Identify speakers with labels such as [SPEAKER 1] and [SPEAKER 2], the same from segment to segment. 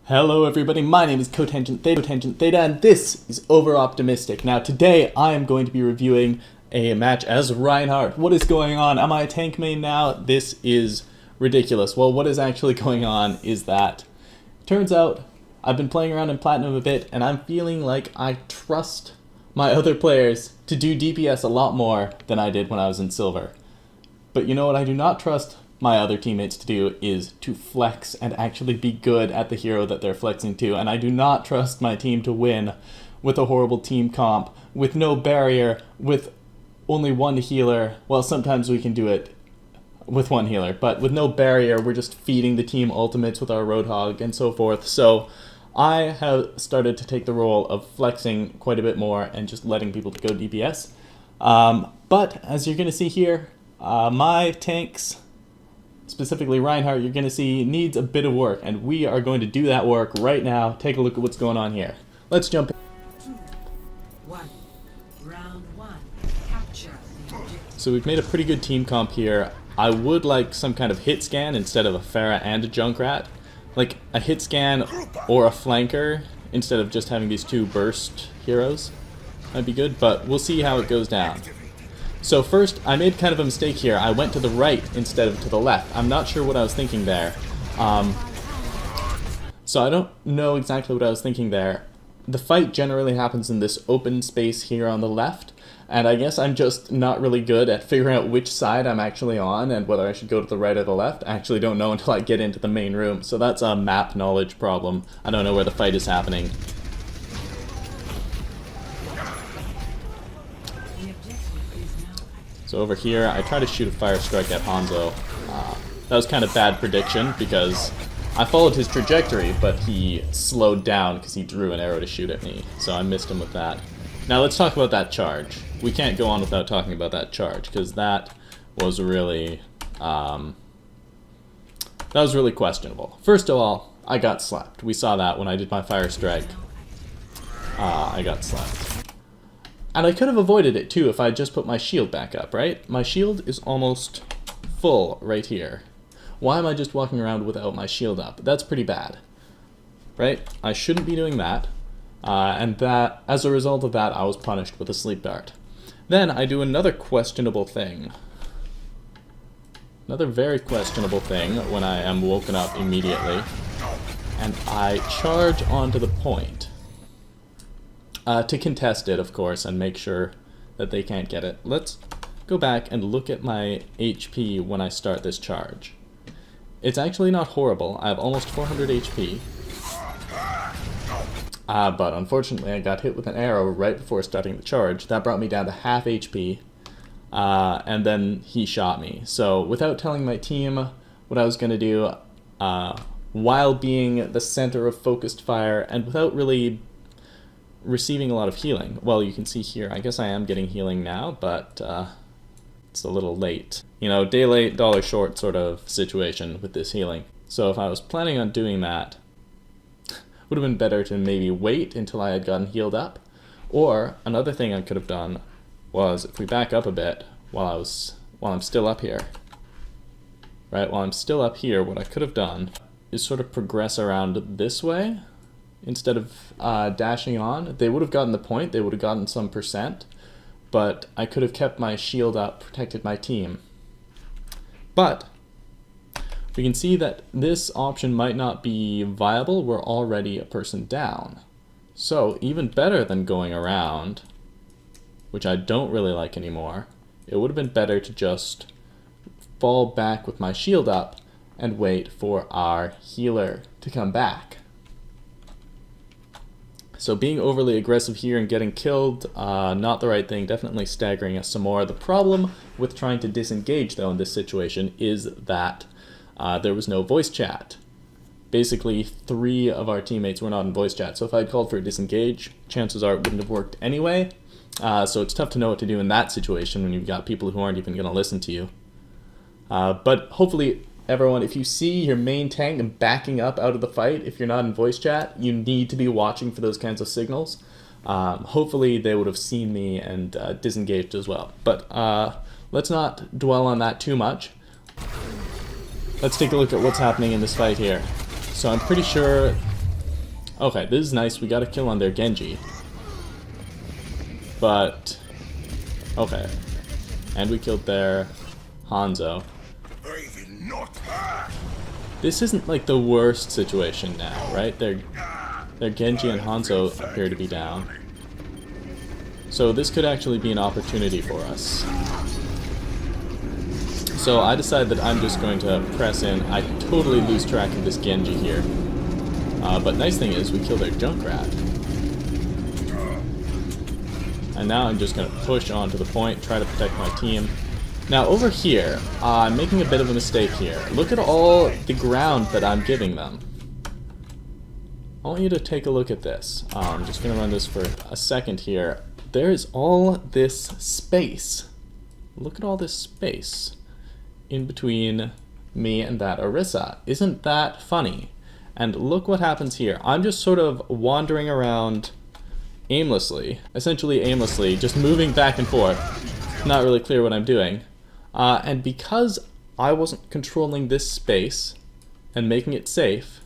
[SPEAKER 1] Hello everybody, my name is Cotangent Theta, and this is Over Optimistic. Now today I am going to be reviewing a match as Reinhardt. What is going on? Am I a tank main now? This is ridiculous. Well, what is actually going on is that, turns out, I've been playing around in Platinum a bit, and I'm feeling like I trust my other players to do DPS a lot more than I did when I was in Silver. But you know what I do not trust my other teammates to do is to flex and actually be good at the hero that they're flexing to, and I do not trust my team to win with a horrible team comp, with no barrier, with only one healer. Well, sometimes we can do it with one healer, but with no barrier, we're just feeding the team ultimates with our Roadhog and so forth. So I have started to take the role of flexing quite a bit more and just letting people go DPS. But as you're going to see here, my tanks, specifically Reinhardt, you're going to see needs a bit of work, and we are going to do that work right now. Take a look at what's going on here. Let's jump in.
[SPEAKER 2] 2, 1. Round 1. Capture the objective.
[SPEAKER 1] So we've made a pretty good team comp here. I would like some kind of hit scan instead of a Pharah and a Junkrat. Like a hit scan or a flanker instead of just having these two burst heroes. Might be good, but we'll see how it goes down. So first, I made kind of a mistake here. I went to the right instead of to the left. I'm not sure what I was thinking there. So I don't know exactly what I was thinking there. The fight generally happens in this open space here on the left, and I guess I'm just not really good at figuring out which side I'm actually on and whether I should go to the right or the left. I actually don't know until I get into the main room, so that's a map knowledge problem. I don't know where the fight is happening. So over here, I try to shoot a fire strike at Hanzo. That was kind of bad prediction because I followed his trajectory, but he slowed down because he drew an arrow to shoot at me. So I missed him with that. Now let's talk about that charge. We can't go on without talking about that charge because that was really questionable. First of all, I got slapped. We saw that when I did my fire strike. I got slapped. And I could have avoided it too if I had just put my shield back up, right? My shield is almost full right here. Why am I just walking around without my shield up? That's pretty bad, right? I shouldn't be doing that. And that, as a result of that, I was punished with a sleep dart. Then I do another questionable thing. Another very questionable thing when I am woken up immediately. And I charge onto the point. To contest it, of course, and make sure that they can't get it. Let's go back and look at my HP when I start this charge. It's actually not horrible. I have almost 400 HP. But unfortunately, I got hit with an arrow right before starting the charge. That brought me down to half HP, and then he shot me. So without telling my team what I was going to do, while being the center of focused fire, and without really receiving a lot of healing. Well, you can see here, I guess I am getting healing now, but it's a little late. You know, day late, dollar short sort of situation with this healing. So if I was planning on doing that, would have been better to maybe wait until I had gotten healed up. Or another thing I could have done was, if we back up a bit while I'm still up here, right? While I'm still up here, what I could have done is sort of progress around this way. Instead of dashing on. They would have gotten the point, they would have gotten some percent, but I could have kept my shield up, protected my team. But we can see that this option might not be viable. We're already a person down. So even better than going around, which I don't really like anymore, it would have been better to just fall back with my shield up and wait for our healer to come back. So being overly aggressive here and getting killed, not the right thing, definitely staggering us some more. The problem with trying to disengage, though, in this situation is that there was no voice chat. Basically, 3 of our teammates were not in voice chat, so if I had called for a disengage, chances are it wouldn't have worked anyway. So it's tough to know what to do in that situation when you've got people who aren't even going to listen to you. But hopefully, everyone, if you see your main tank backing up out of the fight, if you're not in voice chat, you need to be watching for those kinds of signals. Hopefully they would have seen me and disengaged as well. But let's not dwell on that too much. Let's take a look at what's happening in this fight here. So I'm pretty sure Okay, this is nice. We got a kill on their Genji. But, okay. And we killed their Hanzo. This isn't like the worst situation now, right? Their Genji and Hanzo appear to be down. So this could actually be an opportunity for us. So I decide that I'm just going to press in. I totally lose track of this Genji here. But nice thing is, we kill their Junkrat. And now I'm just going to push on to the point, try to protect my team. Now over here, I'm making a bit of a mistake here. Look at all the ground that I'm giving them. I want you to take a look at this. I'm just going to run this for a second here. There is all this space. Look at all this space in between me and that Orisa. Isn't that funny? And look what happens here. I'm just sort of wandering around aimlessly, essentially aimlessly, just moving back and forth. Not really clear what I'm doing. And because I wasn't controlling this space and making it safe,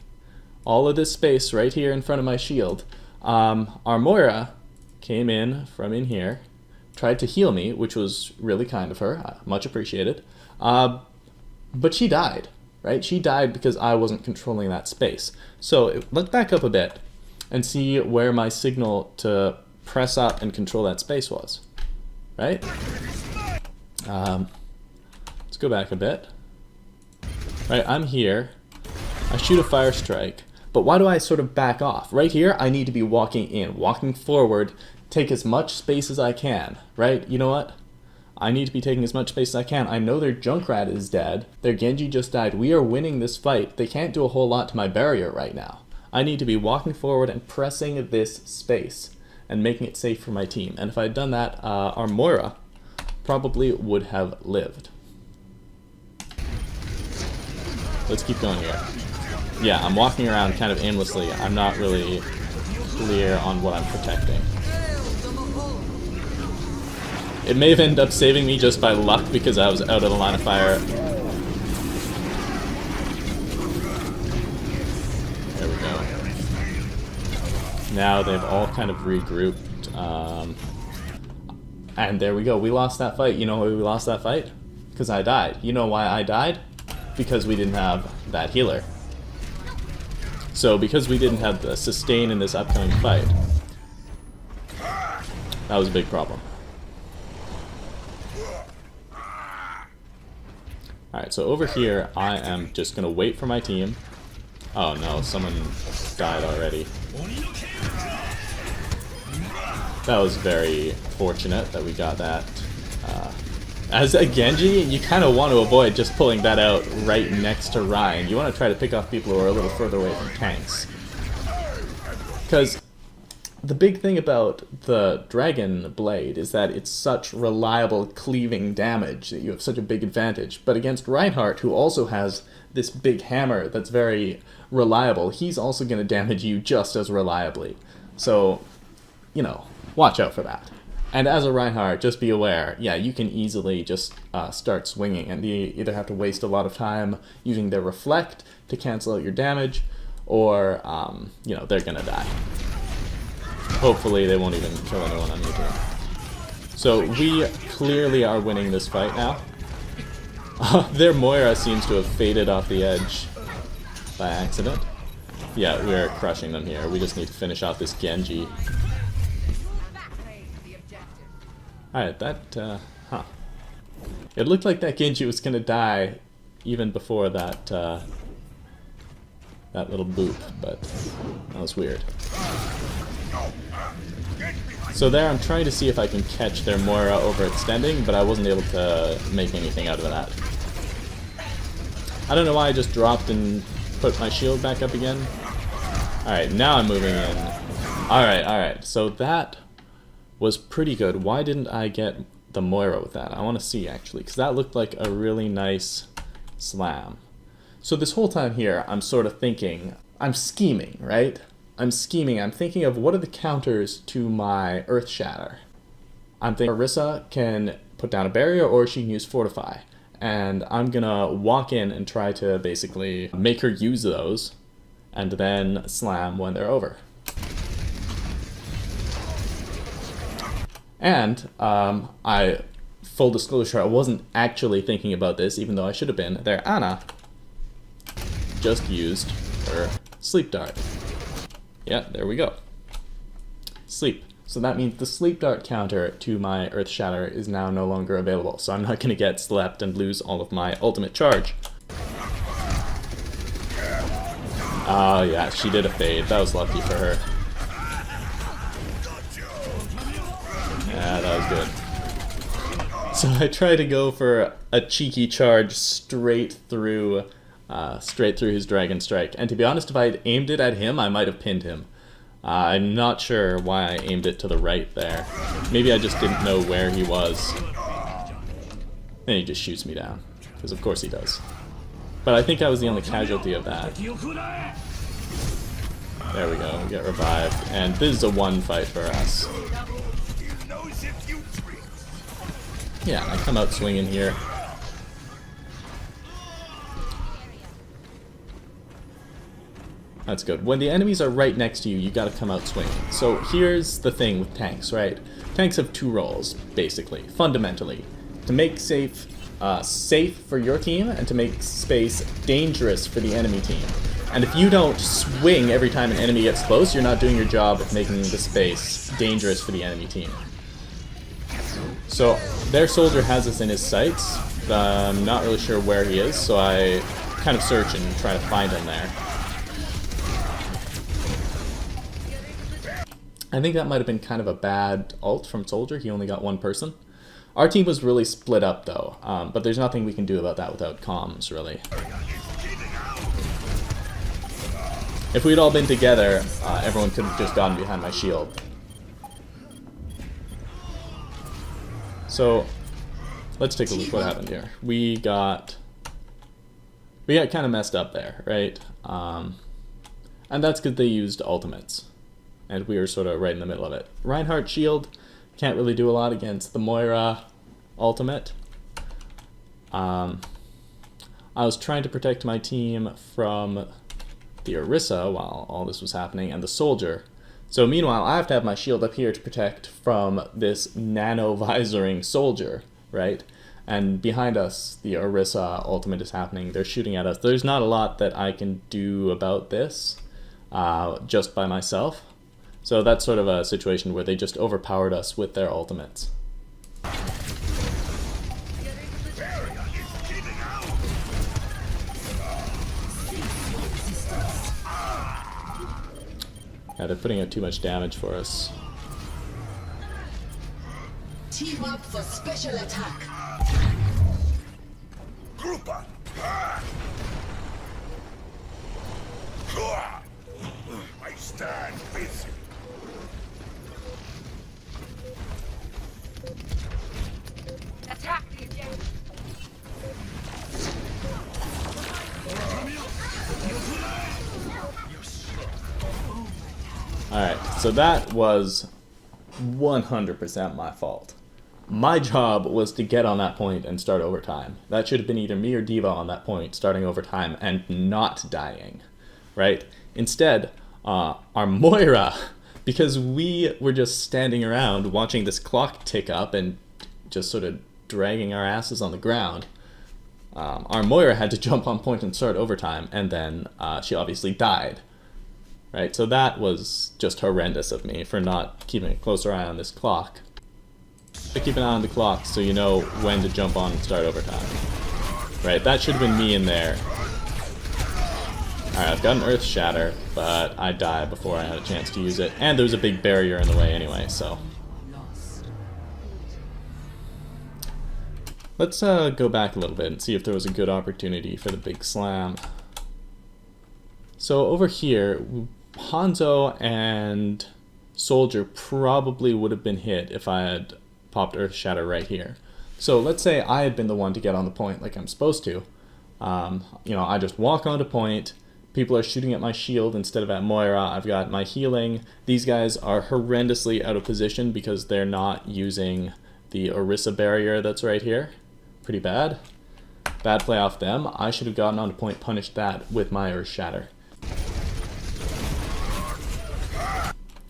[SPEAKER 1] all of this space right here in front of my shield, our Moira came in from in here, tried to heal me, which was really kind of her, much appreciated, but she died, right? She died because I wasn't controlling that space. So let's back up a bit and see where my signal to press up and control that space was, right? Let's go back a bit. Right, I'm here. I shoot a fire strike, but why do I sort of back off? Right here, I need to be walking in, walking forward, take as much space as I can, right? You know what? I need to be taking as much space as I can. I know their Junkrat is dead. Their Genji just died. We are winning this fight. They can't do a whole lot to my barrier right now. I need to be walking forward and pressing this space and making it safe for my team. And if I had done that, our Moira probably would have lived. Let's keep going here. Yeah, I'm walking around kind of aimlessly. I'm not really clear on what I'm protecting. It may have ended up saving me just by luck because I was out of the line of fire. There we go. Now they've all kind of regrouped. And there we go. We lost that fight. You know why we lost that fight? Because I died. You know why I died? Because we didn't have that healer. So because we didn't have the sustain in this upcoming fight, that was a big problem. Alright, so over here, I am just going to wait for my team. Oh no, someone died already. That was very fortunate that we got that. As a Genji, you kind of want to avoid just pulling that out right next to Ryan. You want to try to pick off people who are a little further away from tanks. Because the big thing about the Dragon Blade is that it's such reliable cleaving damage that you have such a big advantage. But against Reinhardt, who also has this big hammer that's very reliable, he's also going to damage you just as reliably. So, you know, watch out for that. And as a Reinhardt, just be aware, yeah, you can easily just start swinging, and you either have to waste a lot of time using their Reflect to cancel out your damage, or, you know, they're gonna die. Hopefully they won't even kill anyone on your team. So we clearly are winning this fight now. Their Moira seems to have faded off the edge by accident. Yeah, we're crushing them here. We just need to finish out this Genji. Alright, that, huh. It looked like that Genji was gonna die even before that, that little boop, but that was weird. So there, I'm trying to see if I can catch their Moira overextending, but I wasn't able to make anything out of that. I don't know why I just dropped and put my shield back up again. Alright, now I'm moving in. Alright, so that was pretty good. Why didn't I get the Moira with that? I want to see, actually, because that looked like a really nice slam. So this whole time here, I'm sort of thinking, I'm scheming, right? I'm scheming. I'm thinking of what are the counters to my Earth Shatter. I'm thinking Orisa can put down a barrier, or she can use Fortify. And I'm going to walk in and try to basically make her use those. and then slam when they're over. And full disclosure, I wasn't actually thinking about this, even though I should have been. There, Anna just used her sleep dart. Yeah, there we go. Sleep. So that means the sleep dart counter to my Earth Shatter is now no longer available. So I'm not going to get slept and lose all of my ultimate charge. Oh yeah, she did a fade. That was lucky for her. Yeah, that was good. So I tried to go for a cheeky charge straight through his Dragon Strike. And to be honest, if I had aimed it at him, I might have pinned him. I'm not sure why I aimed it to the right there. Maybe I just didn't know where he was. Then he just shoots me down, because of course he does. But I think I was the only casualty of that. There we go, we get revived. And this is a one fight for us. Yeah, I come out swinging here. That's good. When the enemies are right next to you, you gotta come out swinging. So here's the thing with tanks, right? Tanks have two roles, basically, fundamentally. To make safe for your team, and to make space dangerous for the enemy team. And if you don't swing every time an enemy gets close, you're not doing your job of making the space dangerous for the enemy team. So their soldier has us in his sights. I'm not really sure where he is, so I kind of search and try to find him there. I think that might have been kind of a bad ult from soldier. He only got one person. Our team was really split up though, but there's nothing we can do about that without comms, really. If we'd all been together, everyone could have just gotten behind my shield. So, let's take a look what happened here. We got kind of messed up there, right? And that's because they used ultimates. And we were sort of right in the middle of it. Reinhardt shield can't really do a lot against the Moira ultimate. I was trying to protect my team from the Orisa while all this was happening, and the soldier. So meanwhile, I have to have my shield up here to protect from this nano-visoring soldier, right? And behind us, the Orisa ultimate is happening. They're shooting at us. There's not a lot that I can do about this just by myself. So that's sort of a situation where they just overpowered us with their ultimates. Yeah, they're putting out too much damage for us.
[SPEAKER 3] Team up for special attack.
[SPEAKER 4] Group up. I stand with you.
[SPEAKER 3] Attack the objective.
[SPEAKER 1] Alright, so that was 100% my fault. My job was to get on that point and start overtime. That should have been either me or Diva on that point, starting overtime and not dying, right? Instead, our Moira, because we were just standing around watching this clock tick up and just sort of dragging our asses on the ground, our Moira had to jump on point and start overtime, and then she obviously died. Right, so that was just horrendous of me for not keeping a closer eye on this clock. So keep an eye on the clock so you know when to jump on and start overtime. Right, that should have been me in there. Alright, I've got an Earth Shatter, but I died before I had a chance to use it. And there was a big barrier in the way anyway, so. Let's go back a little bit and see if there was a good opportunity for the big slam. So over here, Hanzo and Soldier probably would have been hit if I had popped Earth Shatter right here. So let's say I had been the one to get on the point like I'm supposed to. You know, I just walk onto point, people are shooting at my shield instead of at Moira, I've got my healing. These guys are horrendously out of position because they're not using the Orisa barrier that's right here. Pretty bad. Bad play off them. I should have gotten onto point, punished that with my Earth Shatter.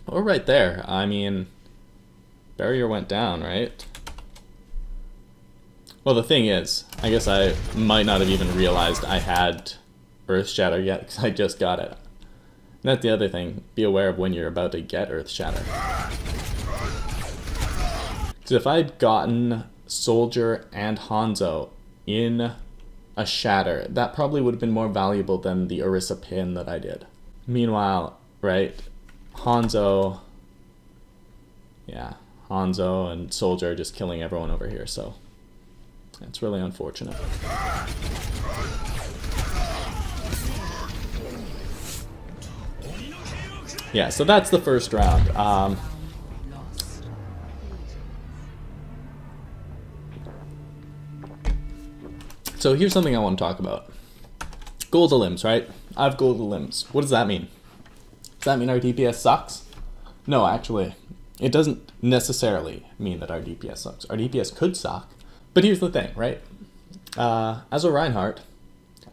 [SPEAKER 1] Or right there. I mean, barrier went down, right? Well, the thing is, I guess I might not have even realized I had Earth Shatter yet, because I just got it. And that's the other thing. Be aware of when you're about to get Earth Shatter. Because if I'd gotten Soldier and Hanzo in a Shatter, that probably would have been more valuable than the Orisa pin that I did. Meanwhile, right, Hanzo and Soldier are just killing everyone over here, so it's really unfortunate. Yeah, so that's the first round. So here's something I want to talk about. Gold of limbs, right? I have gold of limbs. What does that mean? Does that mean our DPS sucks? No, actually, it doesn't necessarily mean that our DPS sucks. Our DPS could suck, but here's the thing, right? As a Reinhardt,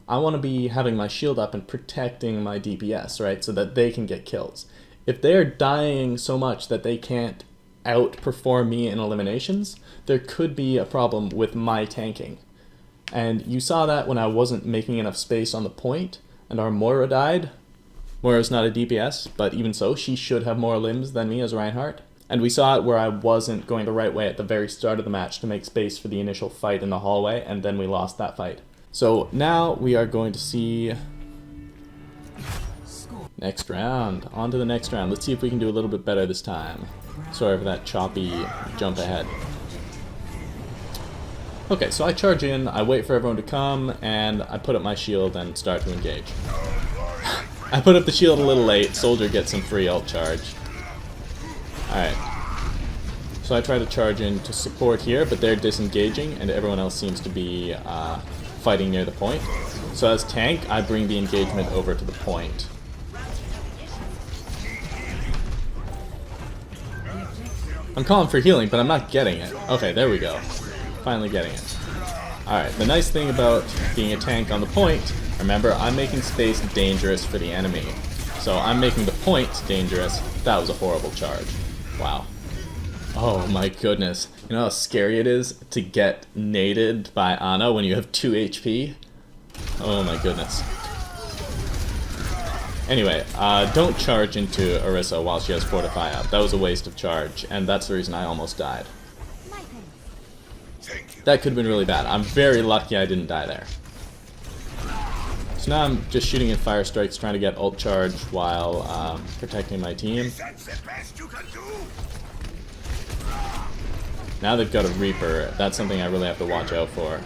[SPEAKER 1] I want to be having my shield up and protecting my DPS, right? So that they can get kills. If they're dying so much that they can't outperform me in eliminations, there could be a problem with my tanking. And you saw that when I wasn't making enough space on the point, and our Moira died. Moira's not a DPS, but even so, she should have more limbs than me as Reinhardt. And we saw it where I wasn't going the right way at the very start of the match to make space for the initial fight in the hallway, and then we lost that fight. So now we are going to see next round. On to the next round. Let's see if we can do a little bit better this time. Sorry for that choppy jump ahead. Okay, so I charge in, I wait for everyone to come, and I put up my shield and start to engage. I put up the shield a little late, Soldier gets some free ult charge. Alright. So I try to charge in to support here, but they're disengaging, and everyone else seems to be fighting near the point. So as tank, I bring the engagement over to the point. I'm calling for healing, but I'm not getting it. Okay, there we go. Finally getting it. Alright, the nice thing about being a tank on the point, remember, I'm making space dangerous for the enemy. So I'm making the point dangerous. That was a horrible charge. Wow. Oh my goodness. You know how scary it is to get naded by Ana when you have 2 HP? Oh my goodness. Anyway, don't charge into Orisa while she has Fortify up. That was a waste of charge, and that's the reason I almost died. That could have been really bad. I'm very lucky I didn't die there. So now I'm just shooting in fire strikes, trying to get ult charge while protecting my team. Now they've got a Reaper. That's something I really have to watch out for.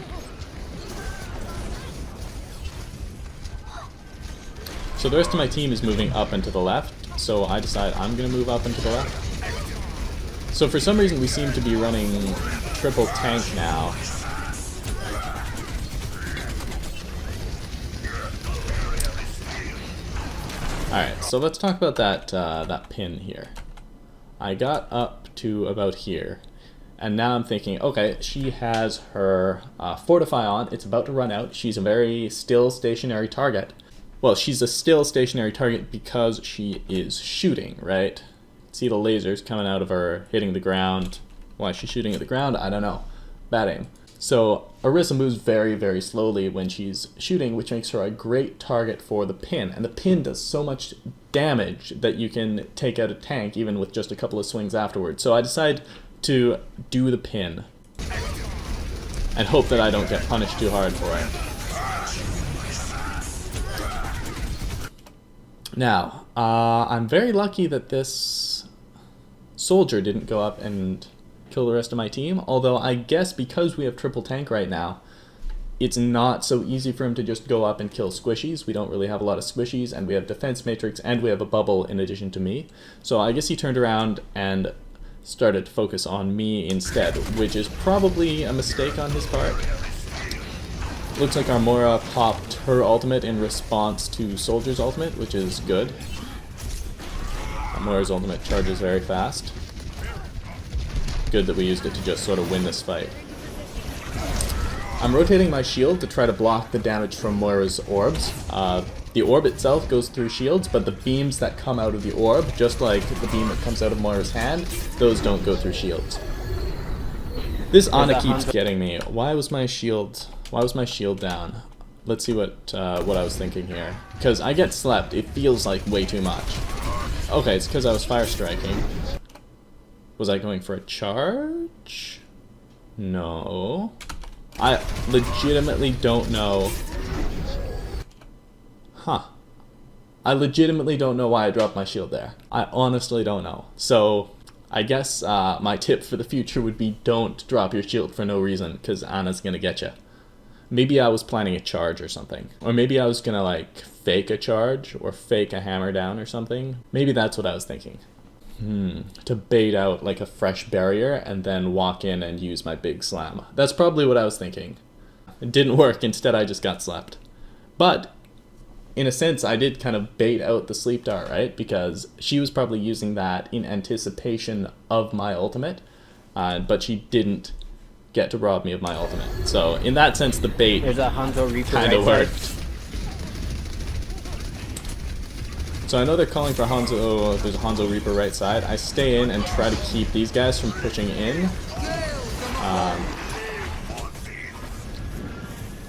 [SPEAKER 1] So the rest of my team is moving up and to the left, so I decide I'm going to move up and to the left. So for some reason we seem to be running triple tank now. Alright, so let's talk about that pin here. I got up to about here, and now I'm thinking, okay, she has her Fortify on, it's about to run out, she's a very still stationary target. Well, she's a still stationary target because she is shooting, right? See the lasers coming out of her, hitting the ground. Why is she shooting at the ground? I don't know. Bad aim. So Orisa moves very, very slowly when she's shooting, which makes her a great target for the pin. And the pin does so much damage that you can take out a tank even with just a couple of swings afterwards. So I decide to do the pin and hope that I don't get punished too hard for it. Now, I'm very lucky that this Soldier didn't go up and kill the rest of my team, although I guess because we have triple tank right now, it's not so easy for him to just go up and kill squishies. We don't really have a lot of squishies, and we have defense matrix, and we have a bubble in addition to me. So I guess he turned around and started to focus on me instead, which is probably a mistake on his part. Looks like our Moira popped her ultimate in response to Soldier's ultimate, which is good. Moira's ultimate charges very fast. Good that we used it to just sort of win this fight. I'm rotating my shield to try to block the damage from Moira's orbs. The orb itself goes through shields, but the beams that come out of the orb, just like the beam that comes out of Moira's hand, those don't go through shields. This Ana keeps getting me. Why was my shield down? Let's see what I was thinking here. Because I get slept, it feels like way too much. Okay, it's because I was fire striking. Was I going for a charge? No. I legitimately don't know. Huh. I legitimately don't know why I dropped my shield there. I honestly don't know. So, I guess my tip for the future would be don't drop your shield for no reason, because Ana's gonna get you. Maybe I was planning a charge or something. Or maybe I was gonna like fake a charge or fake a hammer down or something. Maybe that's what I was thinking. To bait out like a fresh barrier and then walk in and use my big slam. That's probably what I was thinking. It didn't work, instead I just got slept. But, in a sense, I did kind of bait out the sleep dart, right? Because she was probably using that in anticipation of my ultimate, but she didn't get to rob me of my ultimate. So, in that sense, the bait kind of worked. So I know they're calling for Hanzo, there's a Hanzo Reaper right side. I stay in and try to keep these guys from pushing in.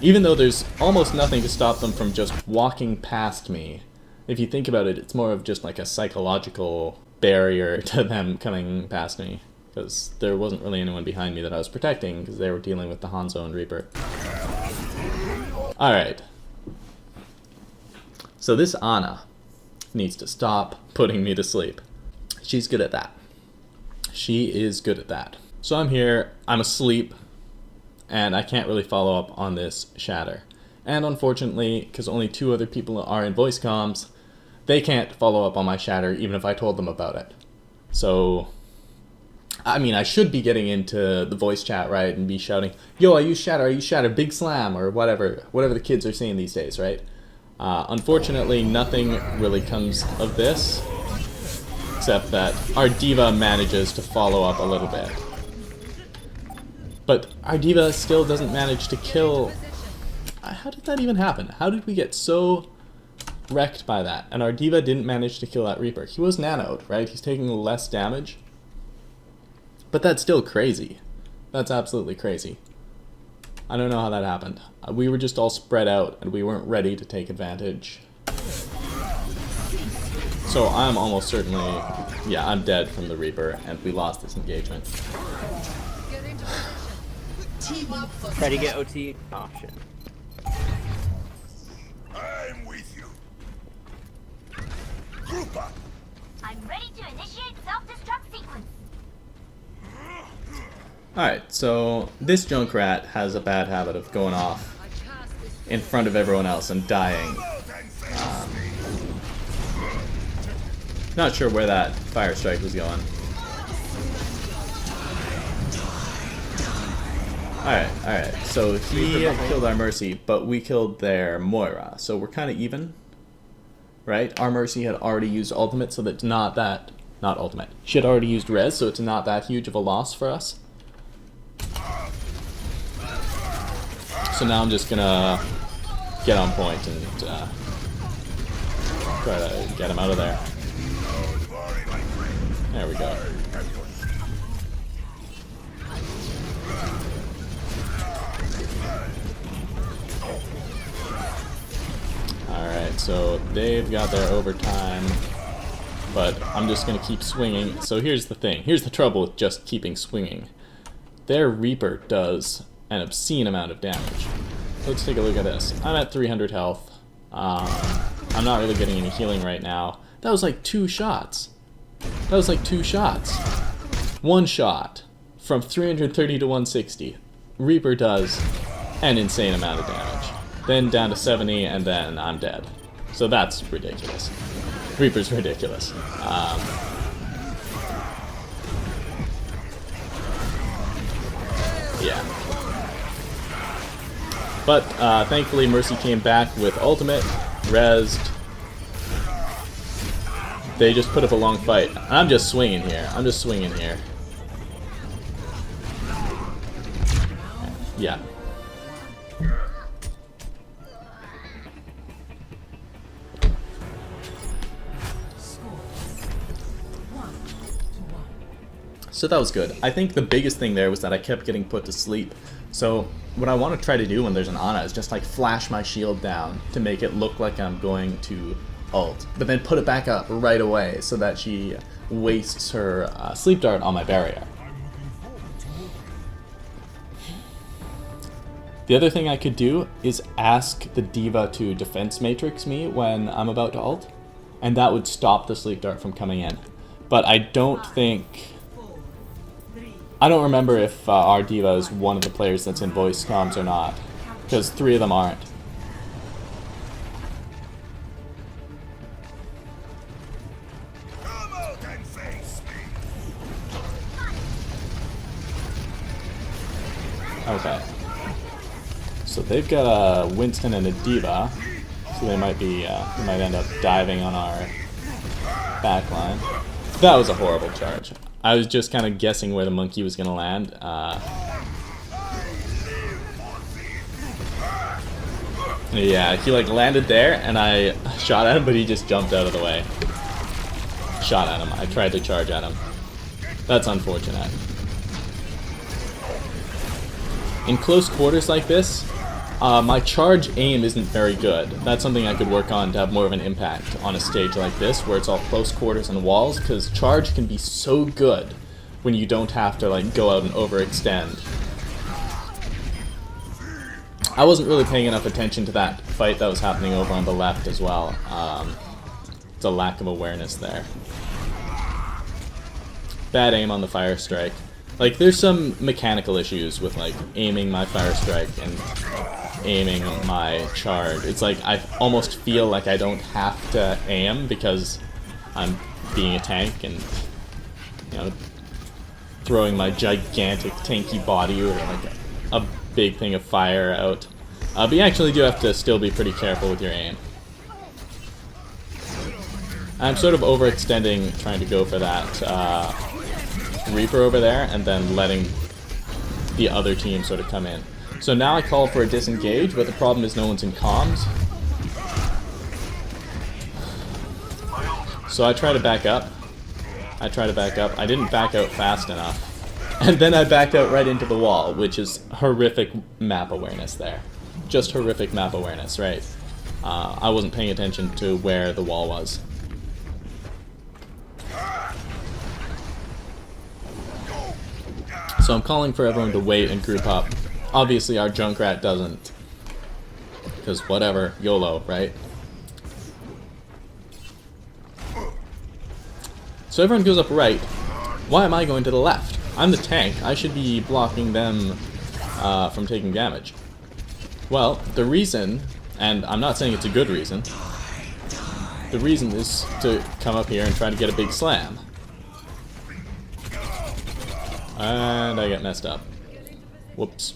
[SPEAKER 1] Even though there's almost nothing to stop them from just walking past me. If you think about it, it's more of just like a psychological barrier to them coming past me. Because there wasn't really anyone behind me that I was protecting, because they were dealing with the Hanzo and Reaper. Alright. So this Ana needs to stop putting me to sleep. She's good at that. She is good at that. So I'm here, I'm asleep, and I can't really follow up on this shatter. And unfortunately, because only 2 other people are in voice comms, they can't follow up on my shatter even if I told them about it. So, I mean, I should be getting into the voice chat, right, and be shouting, yo, I use shatter, big slam, or whatever the kids are saying these days, right? Unfortunately, nothing really comes of this, except that our diva manages to follow up a little bit. But our diva still doesn't manage to kill... How did that even happen? How did we get so wrecked by that? And our diva didn't manage to kill that Reaper. He was nanoed, right? He's taking less damage. But that's still crazy. That's absolutely crazy. I don't know how that happened. We were just all spread out and we weren't ready to take advantage. So I'm almost certainly, yeah, I'm dead from the Reaper and we lost this engagement.
[SPEAKER 5] Try to get OT option.
[SPEAKER 4] I'm with you. Group up.
[SPEAKER 3] I'm ready to initiate self-destruct sequence.
[SPEAKER 1] Alright, so this Junkrat has a bad habit of going off in front of everyone else and dying. Not sure where that fire strike was going. Alright, so he killed our Mercy, but we killed their Moira, so we're kind of even, right? Our Mercy had already used ultimate, so that's not ultimate. She had already used res, so it's not that huge of a loss for us. So now I'm just gonna get on point and try to get him out of there. There we go. Alright, so they've got their overtime, but I'm just gonna keep swinging. So here's the thing. Here's the trouble with just keeping swinging. Their Reaper does an obscene amount of damage. Let's take a look at this. I'm at 300 health. I'm not really getting any healing right now. That was like 2 shots. That was like 2 shots. 1 shot from 330 to 160. Reaper does an insane amount of damage. Then down to 70, and then I'm dead. So that's ridiculous. Reaper's ridiculous. Yeah. But thankfully Mercy came back with ultimate, rezzed. They just put up a long fight. I'm just swinging here. Yeah. So that was good. I think the biggest thing there was that I kept getting put to sleep. So what I want to try to do when there's an Ana is just like flash my shield down to make it look like I'm going to ult, but then put it back up right away so that she wastes her sleep dart on my barrier. The other thing I could do is ask the D.Va to defense matrix me when I'm about to ult, and that would stop the sleep dart from coming in. But I don't think... I don't remember if our D.Va is one of the players that's in voice comms or not, because 3 of them aren't.
[SPEAKER 4] Come out and face me.
[SPEAKER 1] Okay. So they've got a Winston and a D.Va, so they might be, they might end up diving on our backline. That was a horrible charge. I was just kind of guessing where the monkey was going to land. Yeah, he like landed there, and I shot at him, but he just jumped out of the way. Shot at him. I tried to charge at him. That's unfortunate. In close quarters like this, my charge aim isn't very good. That's something I could work on to have more of an impact on a stage like this, where it's all close quarters and walls, because charge can be so good when you don't have to like go out and overextend. I wasn't really paying enough attention to that fight that was happening over on the left as well. It's a lack of awareness there. Bad aim on the fire strike. Like, there's some mechanical issues with like aiming my fire strike and aiming my charge. It's like I almost feel like I don't have to aim because I'm being a tank and, you know, throwing my gigantic tanky body with like a big thing of fire out. But you actually do have to still be pretty careful with your aim. I'm sort of overextending trying to go for that Reaper over there and then letting the other team sort of come in. So now I call for a disengage, but the problem is no one's in comms. So I try to back up. I didn't back out fast enough. And then I backed out right into the wall, which is horrific map awareness there. Just horrific map awareness, right? I wasn't paying attention to where the wall was. So I'm calling for everyone to wait and group up. Obviously our Junkrat doesn't. Because whatever, YOLO, right? So everyone goes up right. Why am I going to the left? I'm the tank. I should be blocking them from taking damage. Well, the reason, and I'm not saying it's a good reason, the reason is to come up here and try to get a big slam. And I get messed up. Whoops.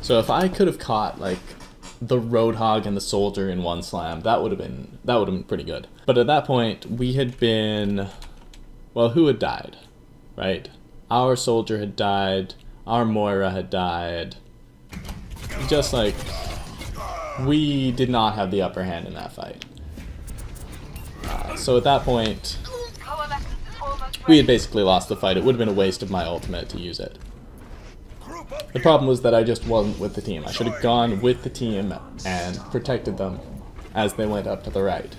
[SPEAKER 1] So if I could have caught like the Roadhog and the Soldier in one slam, that would have been pretty good. But at that point, we had been, well, who had died, right? Our Soldier had died. Our Moira had died. Just like, we did not have the upper hand in that fight. So at that point, we had basically lost the fight. It would have been a waste of my ultimate to use it. The problem was that I just wasn't with the team. I should have gone with the team and protected them as they went up to the right.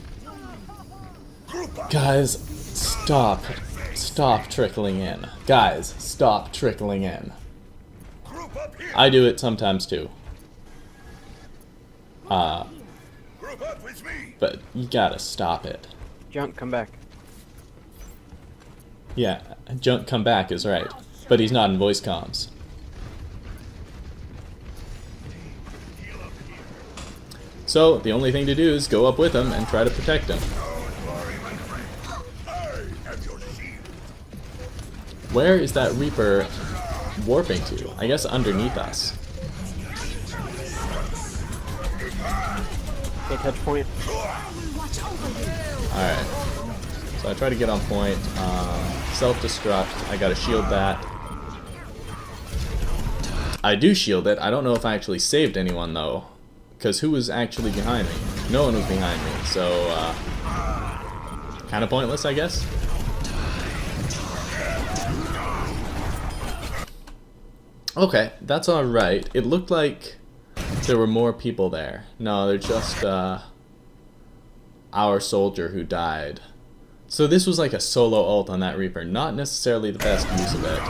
[SPEAKER 1] Guys, stop. Stop trickling in. Guys, stop trickling in. I do it sometimes too. But you gotta stop it.
[SPEAKER 5] Junk, come back.
[SPEAKER 1] Yeah, Junk come back is right. But he's not in voice comms. So, the only thing to do is go up with him and try to protect him. Where is that Reaper warping to? I guess underneath us.
[SPEAKER 5] Okay, touch point.
[SPEAKER 1] Alright. So I try to get on point. Self-destruct. I gotta shield that. I do shield it. I don't know if I actually saved anyone though. Because who was actually behind me? No one was behind me. So, kind of pointless, I guess. Okay, that's alright. It looked like there were more people there. No, they're just our soldier who died. So this was like a solo ult on that Reaper. Not necessarily the best use of it,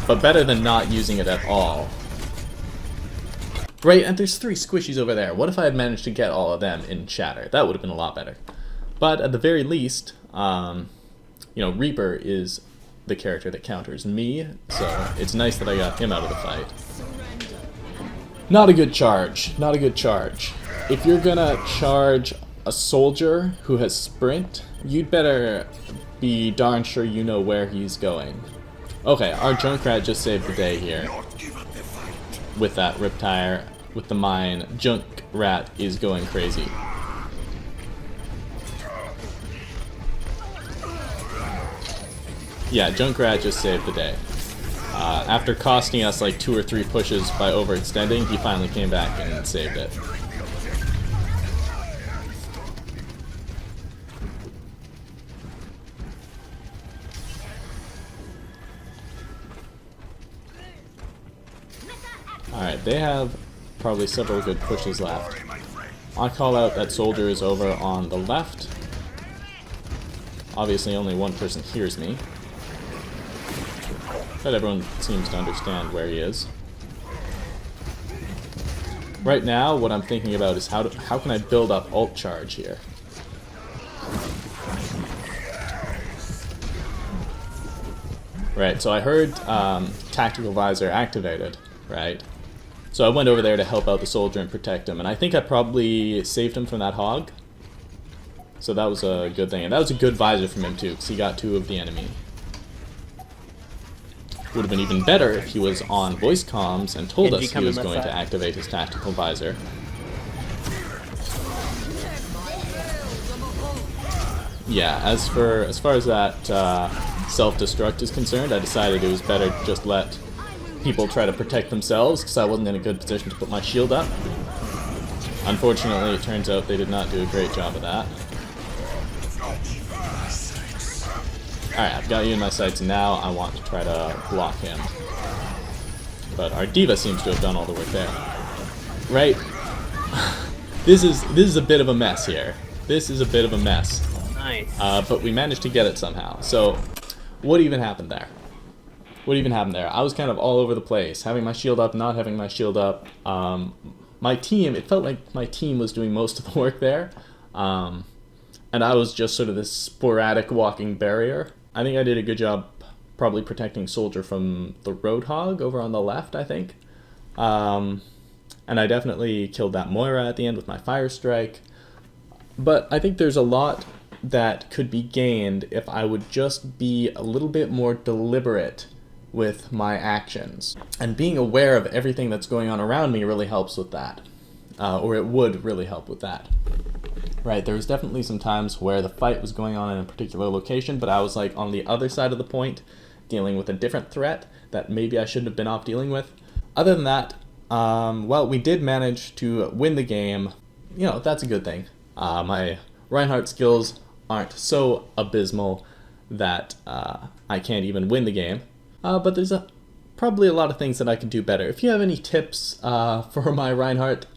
[SPEAKER 1] but better than not using it at all. Right, and there's 3 squishies over there. What if I had managed to get all of them in Shatter? That would have been a lot better. But at the very least, you know, Reaper is the character that counters me, so it's nice that I got him out of the fight. Not a good charge. Not a good charge. If you're gonna charge a soldier who has sprint, you'd better be darn sure you know where he's going. Okay, our Junkrat just saved the day here. With that Riptire, with the mine, Junkrat is going crazy. Yeah, Junkrat just saved the day. After costing us like 2 or 3 pushes by overextending, he finally came back and saved it. Alright, they have probably several good pushes left. I call out that soldier is over on the left. Obviously only one person hears me, but everyone seems to understand where he is. Right now, what I'm thinking about is how can I build up ult charge here? Right, so I heard Tactical Visor activated, right? So I went over there to help out the soldier and protect him, and I think I probably saved him from that hog. So that was a good thing, and that was a good visor from him too, because he got 2 of the enemy. Would have been even better if he was on voice comms and told us he was going to activate his tactical visor. Yeah, as far as that self-destruct is concerned, I decided it was better to just let people try to protect themselves, because I wasn't in a good position to put my shield up. Unfortunately, it turns out they did not do a great job of that. Alright, I've got you in my sights, and now I want to try to block him. But our D.Va seems to have done all the work there. Right? This is a bit of a mess here. This is a bit of a mess.
[SPEAKER 5] Nice.
[SPEAKER 1] But we managed to get it somehow. So, what even happened there? What even happened there? I was kind of all over the place, having my shield up, not having my shield up. My team, it felt like my team was doing most of the work there. And I was just sort of this sporadic walking barrier. I think I did a good job probably protecting Soldier from the Roadhog over on the left, I think. And I definitely killed that Moira at the end with my Fire Strike. But I think there's a lot that could be gained if I would just be a little bit more deliberate with my actions. And being aware of everything that's going on around me really helps with that. Or it would really help with that. Right, there was definitely some times where the fight was going on in a particular location, but I was like on the other side of the point, dealing with a different threat that maybe I shouldn't have been off dealing with. Other than that, well, we did manage to win the game. You know, that's a good thing. My Reinhardt skills aren't so abysmal that I can't even win the game. But there's probably a lot of things that I could do better. If you have any tips for my Reinhardt,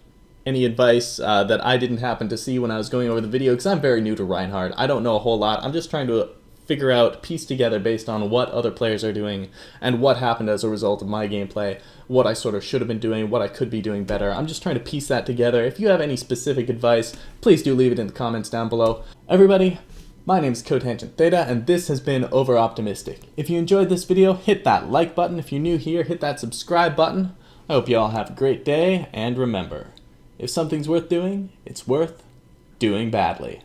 [SPEAKER 1] any advice that I didn't happen to see when I was going over the video, because I'm very new to Reinhardt, I don't know a whole lot. I'm just trying to figure out, piece together based on what other players are doing and what happened as a result of my gameplay, what I sort of should have been doing, what I could be doing better. I'm just trying to piece that together. If you have any specific advice, please do leave it in the comments down below. Everybody, my name is Cotangent Theta, and this has been Over Optimistic. If you enjoyed this video, hit that like button. If you're new here, hit that subscribe button. I hope you all have a great day, and remember, if something's worth doing, it's worth doing badly.